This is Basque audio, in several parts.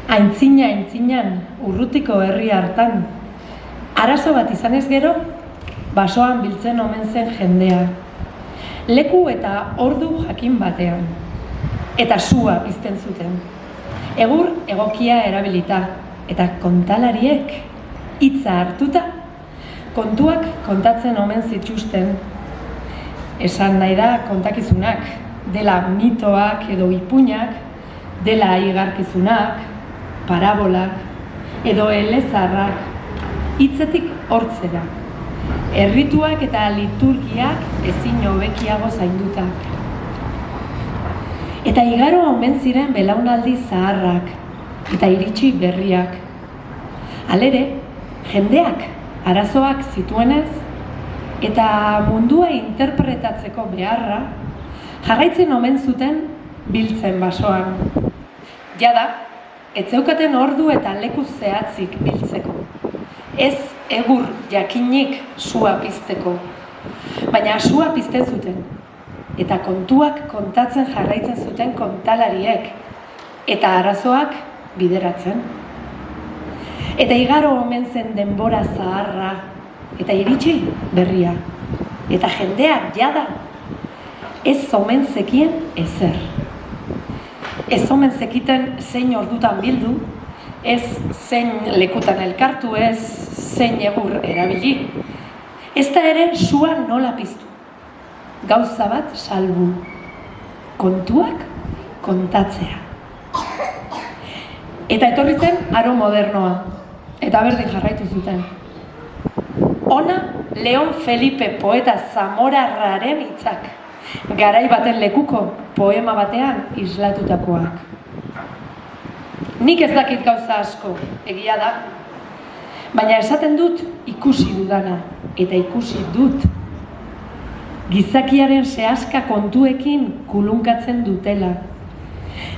Aintzinan, urrutiko herri hartan. Arazo bat izanez gero, basoan biltzen omen zen jendea. Leku eta ordu jakin batean. Eta sua pizten zuten. Egur egokia erabilita. Eta kontalariek, hitza hartuta, kontuak kontatzen omen zituzten. Esan nahi da kontakizunak, dela mitoak edo ipuinak, dela igarkizunak, parabolak, edo elezarrak, hitzetik hortzera. Errituak eta liturgiak ezin hobekiago zainduta. Eta igaro omen ziren belaunaldi zaharrak, eta iritsi berriak. Halere, jendeak arazoak zituenez, eta mundua interpretatzeko beharra, jarraitzen omen zuten biltzen basoan. Jada, ez zeukaten ordu eta leku zehatzik biltzeko. Ez egur jakinik sua pizteko, baina sua pizten zuten, eta kontuak kontatzen jarraitzen zuten kontalariek, eta arazoak bideratzen. Eta igaro omen zen denbora zaharra, eta iritsi berria, eta jendeak jada, ez omen zekien ezer. Ez omen zekiten zein ordutan bildu, ez zein lekutan elkartu, ez zein egur erabili. Ez da ere sua nola piztu. Gauza bat salbu. Kontuak kontatzea. Eta etorri zen aro modernoa. Eta berdin jarraitu zuten. Ona Leon Felipe poeta zamorarraren hitzak. Garai baten lekuko poema batean islatutakoak. Nik ez dakit gauza asko, egia da. Baina esaten dut ikusi dudana, eta ikusi dut. Gizakiaren sehaska kontuekin kulunkatzen dutela.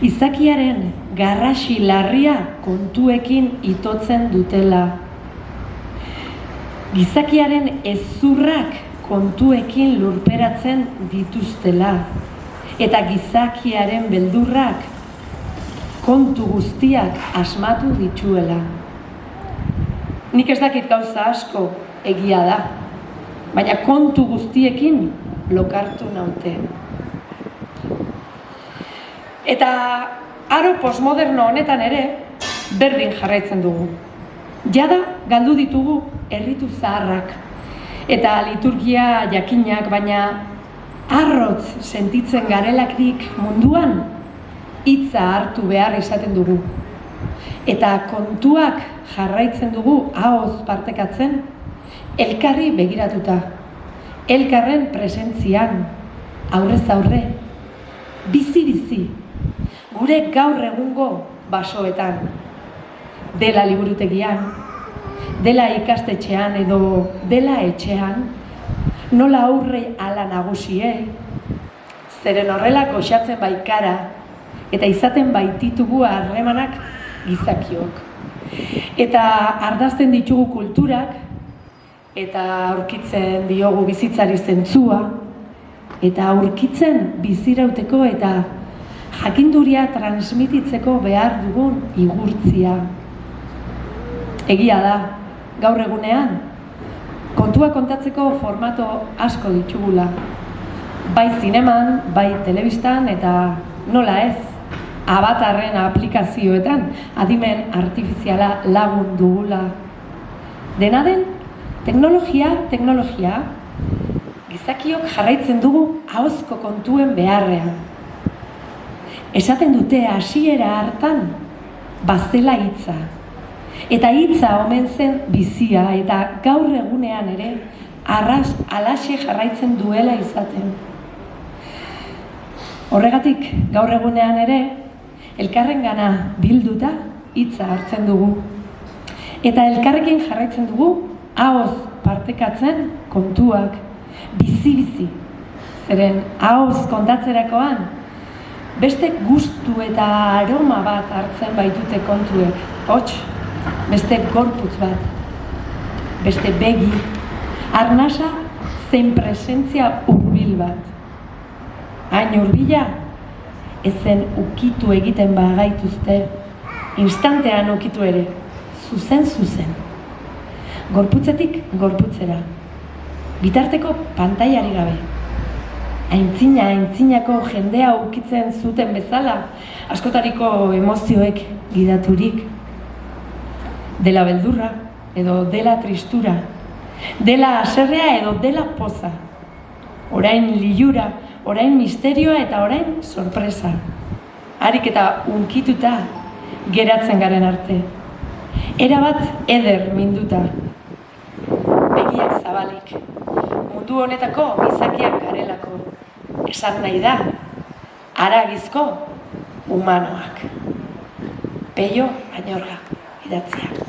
Izakiaren garrasi larria kontuekin itotzen dutela. Gizakiaren ezurrak kontuekin lurperatzen dituztela. Eta gizakiaren beldurrak kontu guztiak asmatu dituela. Nik ez dakit gauza asko egia da, baina kontu guztiekin lokartu naute. Eta aro postmoderno honetan ere berdin jarraitzen dugu. Jada galdu ditugu erritu zaharrak eta liturgia jakinak, baina arrotz sentitzen garelakrik munduan hitza hartu behar izaten dugu. Eta kontuak jarraitzen dugu ahoz partekatzen, elkarri begiratuta, elkarren presentzian, aurrez aurre, bizi-bizi, gure gaur egungo basoetan, dela liburutegian, dela ikastetxean edo dela etxean, nola aurrei ala nagusiei, zeren horrela goxatzen baikara, eta izaten baititugu harremanak gizakiok. Eta ardazten ditugu kulturak, eta aurkitzen diogu bizitzari zentzua, eta aurkitzen bizirauteko eta jakinduria transmititzeko behar dugun igurtzia. Egia da, gaur egunean, kontua kontatzeko formato asko ditugula. Bai zineman, bai telebistan eta nola ez, Avatarren aplikazioetan adimen artifiziala lagun dugula. Dena den, teknologia, gizakiok jarraitzen dugu ahozko kontuen beharrean. Esaten dute hasiera hartan bazela hitza. Eta hitza omen zen bizia eta gaur egunean ere alaxe jarraitzen duela izaten. Horregatik, gaur egunean ere, elkarrengana bilduta hitza hartzen dugu. Eta elkarrekin jarraitzen dugu, ahoz partekatzen kontuak, bizi-bizi. Zeren ahoz kontatzerakoan, beste gustu eta aroma bat hartzen baitute kontuek. Hots, beste gorputz bat, beste begi, arnasa zein presentzia hurbil bat. Hain hurbila, ezen ukitu egiten bagaituzte, instantean ukitu ere, zuzen. Gorputzetik gorputzera, bitarteko pantailari gabe. Aintzinako jendea ukitzen zuten bezala, askotariko emozioek gidaturik. Dela beldurra, edo dela tristura, dela haserrea edo dela poza. Orain lilura, orain misterioa eta orain sorpresa. Harik eta unkituta geratzen garen arte. Erabat eder minduta. Begiak zabalik. Mundu honetako gizakiak garelako. Esan nahi da, haragizko humanoak. Peio Añorga idatzia.